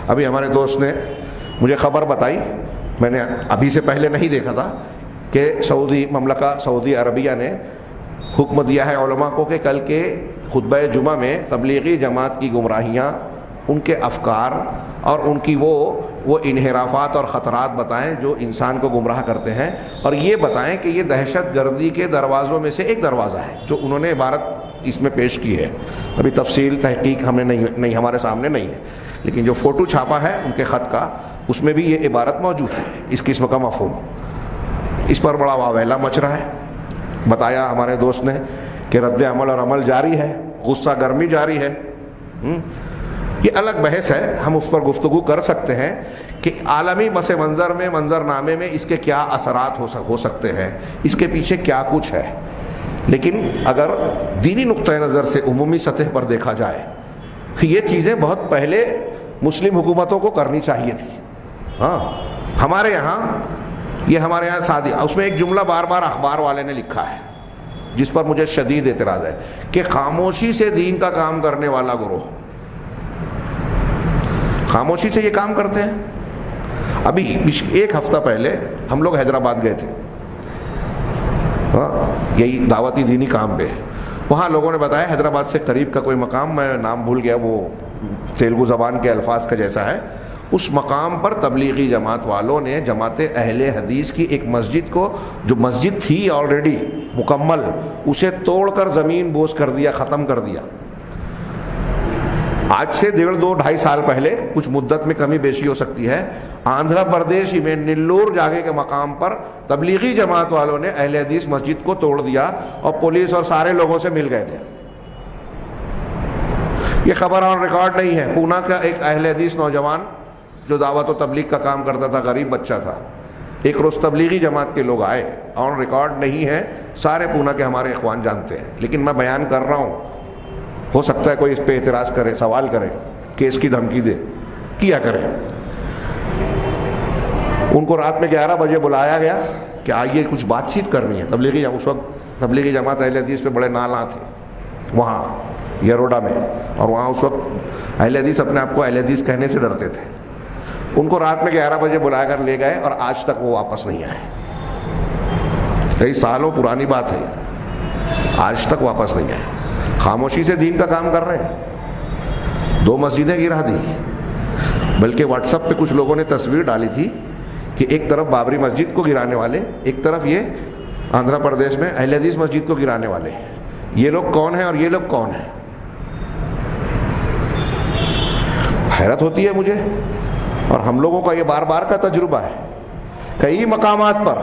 ابھی ہمارے دوست نے مجھے خبر بتائی، میں نے ابھی سے پہلے نہیں دیکھا تھا، کہ سعودی مملکہ سعودی عربیہ نے حکم دیا ہے علماء کو کہ کل کے خطبہ جمعہ میں تبلیغی جماعت کی گمراہیاں، ان کے افکار اور ان کی وہ انحرافات اور خطرات بتائیں جو انسان کو گمراہ کرتے ہیں، اور یہ بتائیں کہ یہ دہشت گردی کے دروازوں میں سے ایک دروازہ ہے، جو انہوں نے عبارت اس میں پیش کی ہے۔ ابھی تفصیل تحقیق ہمیں نہیں ہمارے سامنے نہیں ہے، لیکن جو فوٹو چھاپا ہے ان کے خط کا، اس میں بھی یہ عبارت موجود ہے، اس قسم کا مفہوم۔ اس پر بڑا واویلا مچ رہا ہے۔ بتایا ہمارے دوست نے کہ رد عمل اور عمل جاری ہے، غصہ گرمی جاری ہے۔ یہ الگ بحث ہے، ہم اس پر گفتگو کر سکتے ہیں کہ عالمی پس منظر میں، منظر نامے میں اس کے کیا اثرات ہو سکتے ہیں، اس کے پیچھے کیا کچھ ہے۔ لیکن اگر دینی نقطہ نظر سے عمومی سطح پر دیکھا جائے، یہ چیزیں بہت پہلے مسلم حکومتوں کو کرنی چاہیے تھی۔ ہاں، ہمارے یہاں سادی، اس میں ایک جملہ بار بار اخبار والے نے لکھا ہے جس پر مجھے شدید اعتراض ہے، کہ خاموشی سے دین کا کام کرنے والا گروہ، خاموشی سے یہ کام کرتے ہیں۔ ابھی ایک ہفتہ پہلے ہم لوگ حیدرآباد گئے تھے، یہی دعوتی دینی کام پہ۔ وہاں لوگوں نے بتایا حیدرآباد سے قریب کا کوئی مقام، میں نام بھول گیا، وہ تیلگو زبان کے الفاظ کا جیسا ہے، اس مقام پر تبلیغی جماعت والوں نے، جماعت اہل حدیث کی ایک مسجد کو، جو مسجد تھی آلریڈی مکمل، اسے توڑ کر زمین بوس کر دیا، ختم کر دیا۔ آج سے 1.5-2-2.5 سال پہلے، کچھ مدت میں کمی بیشی ہو سکتی ہے، آندھرا پردیش میں نلور جاگے کے مقام پر تبلیغی جماعت والوں نے اہل حدیث مسجد کو توڑ دیا، اور پولیس اور سارے لوگوں سے مل گئے تھے۔ یہ خبر آن ریکارڈ نہیں ہے۔ پونا کا ایک اہل حدیث نوجوان جو دعوت و تبلیغ کا کام کرتا تھا، غریب بچہ تھا، ایک روز تبلیغی جماعت کے لوگ آئے، آن ریکارڈ نہیں ہے، سارے پونا کے ہمارے اخوان جانتے ہیں، لیکن میں بیان کر رہا ہوں، ہو سکتا ہے کوئی اس پہ اعتراض کرے، سوال کرے، کیس کی دھمکی دے، کیا کرے۔ ان کو رات میں 11 بجے بلایا گیا کہ آئیے کچھ بات چیت کرنی ہے۔ اس وقت تبلیغی جماعت اہل حدیث پہ بڑے نالاں تھے وہاں یروڈا میں، اور وہاں اس وقت اہل حدیث اپنے آپ کو اہل حدیث کہنے سے ڈرتے تھے۔ ان کو رات میں 11 بجے بلا کر لے گئے، اور آج تک وہ واپس نہیں آئے۔ کئی سالوں پرانی بات ہے، آج تک واپس نہیں آئے۔ خاموشی سے دین کا کام کر رہے ہیں۔ 2 مسجدیں گرا دی، بلکہ واٹس ایپ پہ کچھ لوگوں نے تصویر ڈالی تھی کہ ایک طرف بابری مسجد کو گرانے والے، ایک طرف یہ آندھرا پردیش میں اہل حدیث مسجد کو گرانے والے۔ یہ لوگ کون ہیں اور یہ لوگ کون ہیں؟ حیرت ہوتی ہے مجھے، اور ہم لوگوں کا یہ بار بار کا تجربہ ہے۔ کئی مقامات پر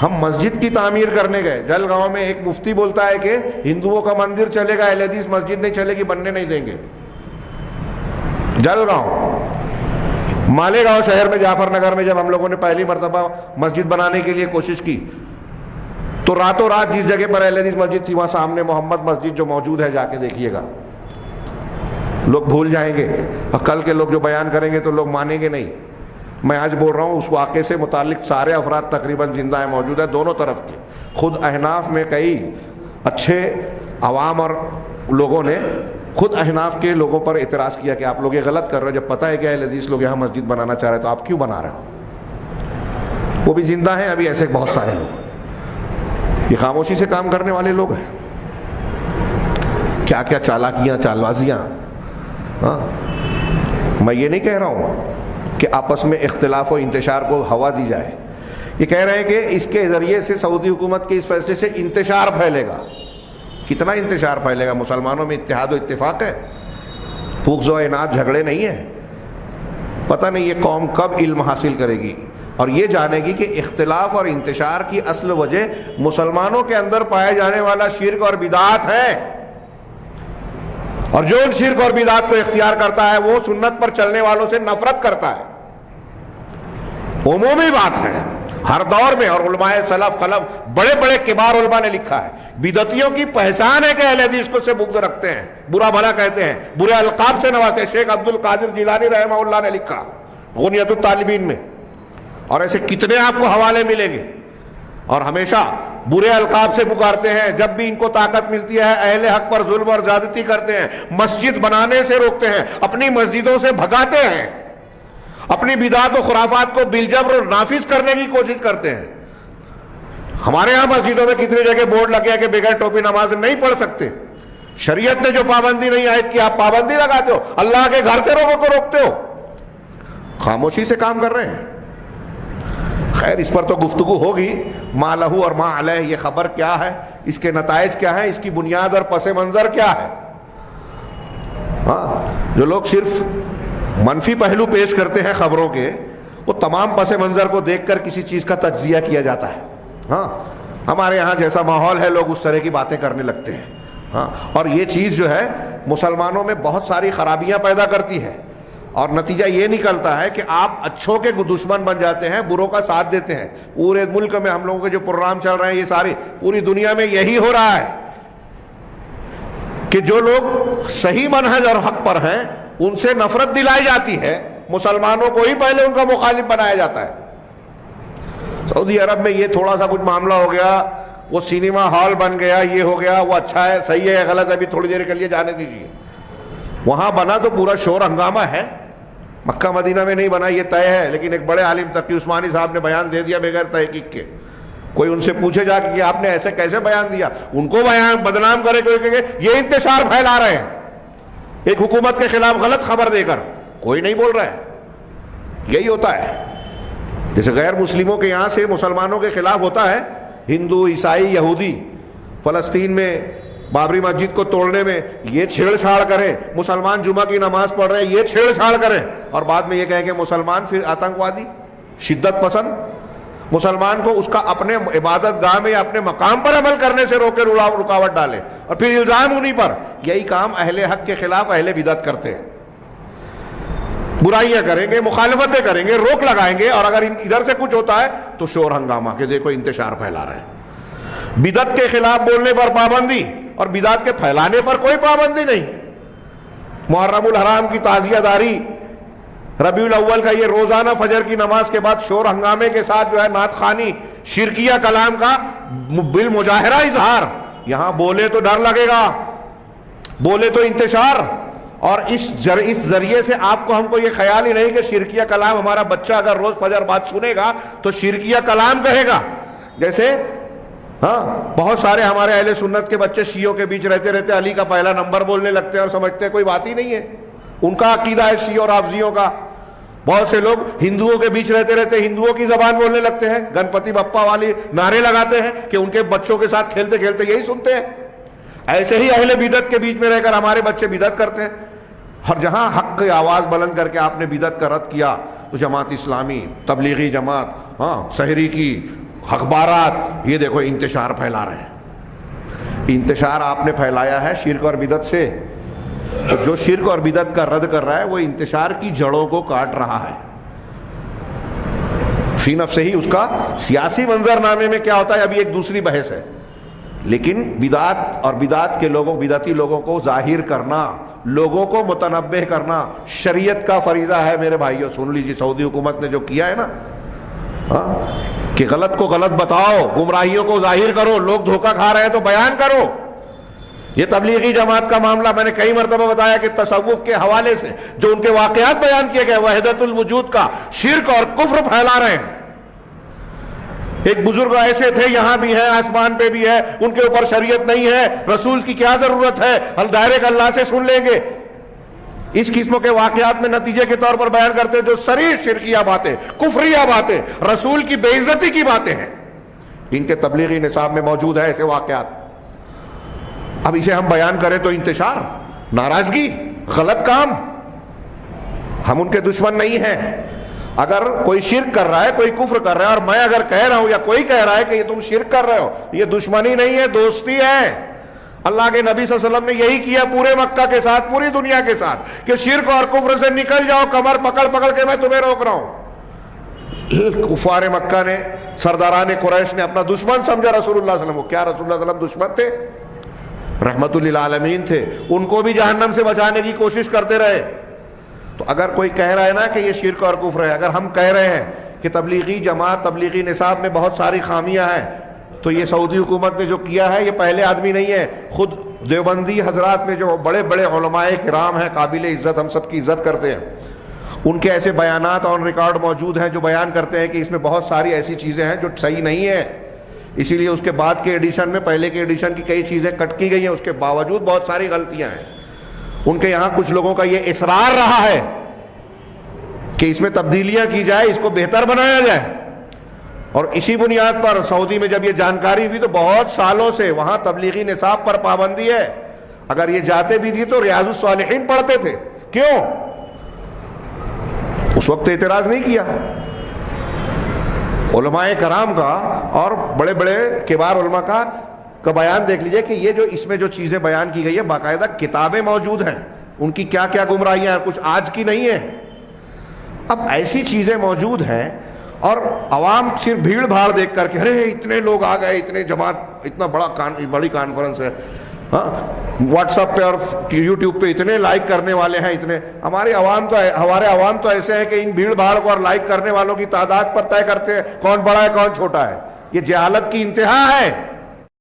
ہم مسجد کی تعمیر کرنے گئے، جلگاؤں میں ایک مفتی بولتا ہے کہ ہندوؤں کا مندر چلے گا، اہل حدیث مسجد نہیں چلے گی، بننے نہیں دیں گے۔ جلگاؤں، مالیگاؤں شہر میں، جعفر نگر میں جب ہم لوگوں نے پہلی مرتبہ مسجد بنانے کے لیے کوشش کی، تو راتوں رات جس جگہ پر اہل حدیث مسجد تھی، وہاں سامنے محمد مسجد جو موجود ہے، جا کے دیکھیے گا، لوگ بھول جائیں گے، اور کل کے لوگ جو بیان کریں گے تو لوگ مانیں گے نہیں۔ میں آج بول رہا ہوں، اس واقعے سے متعلق سارے افراد تقریباً زندہ ہیں، موجود ہیں دونوں طرف کے۔ خود احناف میں کئی اچھے عوام اور لوگوں نے خود احناف کے لوگوں پر اعتراض کیا کہ آپ لوگ یہ غلط کر رہے ہو، جب پتہ ہے کہ اہل حدیث لوگ یہاں مسجد بنانا چاہ رہے ہیں تو آپ کیوں بنا رہے ہو؟ وہ بھی زندہ ہیں ابھی، ایسے بہت سارے لوگ، یہ خاموشی سے کام کرنے والے لوگ ہیں۔ کیا کیا چالاکیاں، چالبازیاں۔ میں یہ نہیں کہہ رہا ہوں کہ آپس میں اختلاف و انتشار کو ہوا دی جائے، یہ کہہ رہے ہیں کہ اس کے ذریعے سے سعودی حکومت کے اس فیصلے سے انتشار پھیلے گا۔ کتنا انتشار پھیلے گا؟ مسلمانوں میں اتحاد و اتفاق ہے، بغض و عناد، جھگڑے نہیں ہیں۔ پتہ نہیں یہ قوم کب علم حاصل کرے گی اور یہ جانے گی کہ اختلاف اور انتشار کی اصل وجہ مسلمانوں کے اندر پائے جانے والا شرک اور بدعات ہے، اور جو ان شرک اور بدعات کو اختیار کرتا ہے وہ سنت پر چلنے والوں سے نفرت کرتا ہے۔ عمومی بات ہے ہر دور میں، اور علماء سلف خلف بڑے بڑے کبار علماء نے لکھا ہے، بدعتیوں کی پہچان ہے کہ اہل حدیث کو سے بغض رکھتے ہیں، برا بھلا کہتے ہیں، برے القاب سے نوازتے ہیں۔ شیخ عبد القادر جیلانی رحمہ اللہ نے لکھا غنیت الطالبین میں، اور ایسے کتنے آپ کو حوالے ملیں گے، اور ہمیشہ برے القاب سے پکارتے ہیں۔ جب بھی ان کو طاقت ملتی ہے اہل حق پر ظلم اور زیادتی کرتے ہیں، مسجد بنانے سے روکتے ہیں، اپنی مسجدوں سے بھگاتے ہیں۔ اپنی بدعات و خرافات کو بالجبر نافذ کرنے کی کوشش کرتے ہیں. ہمارے ہاں مسجدوں میں کتنی جگہ بورڈ لگے ہیں کہ بغیر ٹوپی نماز نہیں پڑھ سکتے. شریعت نے جو پابندی نہیں عائد کی آپ پابندی لگاتے ہو, اللہ کے گھر سے لوگوں کو روکتے ہو. خاموشی سے کام کر رہے ہیں. خیر اس پر تو گفتگو ہوگی, ما لہو اور ما علیہ, یہ خبر کیا ہے, اس کے نتائج کیا ہیں, اس کی بنیاد اور پس منظر کیا ہے. ہاں جو لوگ صرف منفی پہلو پیش کرتے ہیں خبروں کے, وہ تمام پس منظر کو دیکھ کر کسی چیز کا تجزیہ کیا جاتا ہے. ہاں ہمارے یہاں جیسا ماحول ہے لوگ اس طرح کی باتیں کرنے لگتے ہیں. ہاں اور یہ چیز جو ہے مسلمانوں میں بہت ساری خرابیاں پیدا کرتی ہے, اور نتیجہ یہ نکلتا ہے کہ آپ اچھوں کے دشمن بن جاتے ہیں, بروں کا ساتھ دیتے ہیں. پورے ملک میں ہم لوگوں کے جو پروگرام چل رہے ہیں یہ سارے پوری دنیا میں یہی ہو رہا ہے کہ جو لوگ صحیح منہج اور حق پر ہیں ان سے نفرت دلائی جاتی ہے, مسلمانوں کو ہی پہلے ان کا مخالف بنایا جاتا ہے. سعودی عرب میں یہ تھوڑا سا کچھ معاملہ ہو گیا, وہ سینما ہال بن گیا, یہ ہو گیا, وہ اچھا ہے, صحیح ہے, غلط ہے, ابھی تھوڑی دیر کے لیے جانے دیجیے. وہاں بنا تو پورا شور ہنگامہ ہے, مکہ مدینہ میں نہیں بنا یہ طے ہے, لیکن ایک بڑے عالم تقی عثمانی صاحب نے بیان دے دیا بغیر تحقیق کے. کوئی ان سے پوچھے جا کہ آپ نے ایسے کیسے بیان دیا, ان کو بیان بدنام کرے کوئی کہ یہ انتشار پھیلا رہے ہیں ایک حکومت کے خلاف غلط خبر دے کر. کوئی نہیں بول رہا ہے. یہی ہوتا ہے جیسے غیر مسلموں کے یہاں سے مسلمانوں کے خلاف ہوتا ہے, ہندو, عیسائی, یہودی فلسطین میں بابری مسجد کو توڑنے میں یہ چھیڑ چھاڑ کریں, مسلمان جمعہ کی نماز پڑھ رہے ہیں یہ چھیڑ چھاڑ کریں, اور بعد میں یہ کہیں کہ مسلمان پھر آتنکوادی, شدت پسند. مسلمان کو اس کا اپنے عبادت گاہ میں یا اپنے مقام پر عمل کرنے سے روکے رکاوٹ ڈالے, اور پھر الزام انہی پر. یہی کام اہل حق کے خلاف اہل بدعت کرتے ہیں. برائیاں کریں گے, مخالفتیں کریں گے, روک لگائیں گے, اور اگر ادھر سے کچھ ہوتا ہے تو شور ہنگامہ کہ دیکھو انتشار پھیلا رہے ہیں. بدعت کے خلاف بولنے پر پابندی اور بدعت کے پھیلانے پر کوئی پابندی نہیں. محرم الحرام کی تعزیہ داری, ربیع الاول کا یہ روزانہ فجر کی نماز کے بعد شور ہنگامے کے ساتھ جو ہے نعت خوانی, شرکیہ کلام کا بالمظاہرہ اظہار. یہاں بولے تو ڈر لگے گا, بولے تو انتشار, اور اس ذریعے سے آپ کو ہم کو یہ خیال ہی نہیں کہ شرکیہ کلام ہمارا بچہ اگر روز فجر بعد سنے گا تو شرکیہ کلام کہے گا. جیسے ہاں بہت سارے ہمارے اہل سنت کے بچے شیعوں کے بیچ رہتے رہتے علی کا پہلا نمبر بولنے لگتے ہیں اور سمجھتے ہیں کوئی بات ہی نہیں ہے. ان کا عقیدہ ہے شیعہ اور رافضیوں کا. بہت سے لوگ ہندوؤں کے بیچ رہتے رہتے ہندوؤں کی زبان بولنے لگتے ہیں, گنپتی بپا والی نعرے لگاتے ہیں کہ ان کے بچوں کے ساتھ کھیلتے کھیلتے یہی سنتے ہیں. ایسے ہی اہل بدعت کے بیچ میں رہ کر ہمارے بچے بدعت کرتے ہیں. اور جہاں حق کی آواز بلند کر کے آپ نے بدعت کا رد کیا تو جماعت اسلامی, تبلیغی جماعت, ہاں سحری کی اخبارات, یہ دیکھو انتشار پھیلا رہے ہیں. انتشار آپ نے پھیلایا ہے شرک اور بدعت سے. تو جو شرک اور بدعت کا رد کر رہا ہے وہ انتشار کی جڑوں کو کاٹ رہا ہے. فی نفسہ ہی اس کا سیاسی منظرنامے میں کیا ہوتا ہے ابھی ایک دوسری بحث ہے, لیکن بدعت اور بدعت کے لوگوں, بدعتی لوگوں کو ظاہر کرنا, لوگوں کو متنبہ کرنا شریعت کا فریضہ ہے. میرے بھائیوں سن لیجیے, سعودی حکومت نے جو کیا ہے نا, کہ غلط کو غلط بتاؤ, گمراہیوں کو ظاہر کرو, لوگ دھوکہ کھا رہے ہیں تو بیان کرو. یہ تبلیغی جماعت کا معاملہ میں نے کئی مرتبہ بتایا کہ تصوف کے حوالے سے جو ان کے واقعات بیان کیے گئے, وحدت الوجود کا شرک اور کفر پھیلا رہے ہیں. ایک بزرگ ایسے تھے, یہاں بھی ہے, آسمان پہ بھی ہے, ان کے اوپر شریعت نہیں ہے, رسول کی کیا ضرورت ہے, ہم ڈائریکٹ اللہ سے سن لیں گے. اس قسم کے واقعات میں نتیجے کے طور پر بیان کرتے ہیں جو صریح شرکیہ باتیں, کفریہ باتیں, رسول کی بے عزتی کی باتیں ہیں. ان کے تبلیغی نصاب میں موجود ہے ایسے واقعات. اب اسے ہم بیان کریں تو انتشار, ناراضگی, غلط کام. ہم ان کے دشمن نہیں ہیں. اگر کوئی شرک کر رہا ہے, کوئی کفر کر رہا ہے, اور میں اگر کہہ رہا ہوں یا کوئی کہہ رہا ہے کہ یہ تم شرک کر رہے ہو, یہ دشمنی نہیں ہے, دوستی ہے. اللہ کے نبی صلی اللہ علیہ وسلم نے یہی کیا پورے مکہ کے ساتھ, پوری دنیا کے ساتھ, کہ شرک اور کفر سے نکل جاؤ, کمر پکڑ پکڑ کے میں تمہیں روک رہا ہوں. کفار مکہ نے, سرداران قریش نے اپنا دشمن سمجھا رسول اللہ صلی اللہ علیہ وسلم کو. کیا رسول اللہ صلی اللہ علیہ وسلم دشمن تھے؟ رحمت للعالمین تھے. ان کو بھی جہنم سے بچانے کی کوشش کرتے رہے. تو اگر کوئی کہہ رہا ہے نا کہ یہ شرک اور کفر ہے, اگر ہم کہہ رہے ہیں کہ تبلیغی جماعت, تبلیغی نصاب میں بہت ساری خامیاں ہیں, تو یہ سعودی حکومت نے جو کیا ہے یہ پہلے آدمی نہیں ہے. خود دیوبندی حضرات میں جو بڑے بڑے علماء کرام ہیں, قابل عزت, ہم سب کی عزت کرتے ہیں, ان کے ایسے بیانات آن ریکارڈ موجود ہیں جو بیان کرتے ہیں کہ اس میں بہت ساری ایسی چیزیں ہیں جو صحیح نہیں ہیں، اسی لیے اس کے بعد کے ایڈیشن میں پہلے کے ایڈیشن کی کئی چیزیں کٹ کی گئی ہیں، اس کے باوجود بہت ساری غلطیاں ہیں۔ ان کے یہاں کچھ لوگوں کا یہ اصرار رہا ہے کہ اس میں تبدیلیاں کی جائے، اس کو بہتر بنایا جائے، اور اسی بنیاد پر سعودی میں جب یہ جانکاری ہوئی تو بہت سالوں سے وہاں تبلیغی نصاب پر پابندی ہے، اگر یہ جاتے بھی تھی تو ریاض الصالحین پڑھتے تھے۔ کیوں؟ اس وقت اعتراض نہیں کیا علماء کرام کا اور بڑے بڑے کبار علماء کا بیان دیکھ لیجئے کہ یہ جو اس میں جو چیزیں بیان کی گئی ہے باقاعدہ کتابیں موجود ہیں، ان کی کیا کیا گمراہیاں ہیں، کچھ آج کی نہیں ہیں۔ اب ایسی چیزیں موجود ہیں اور عوام صرف بھیڑ بھاڑ دیکھ کر کے ارے اتنے لوگ آ گئے، اتنے جماعت، اتنا بڑی کانفرنس ہے، ہاں واٹس ایپ پہ اور یوٹیوب پہ اتنے لائک کرنے والے ہیں، اتنے ہمارے عوام تو ایسے ہیں کہ ان بھیڑ بھاڑ کو اور لائک کرنے والوں کی تعداد پر طے کرتے ہیں کون بڑا ہے کون چھوٹا ہے۔ یہ جہالت کی انتہا ہے۔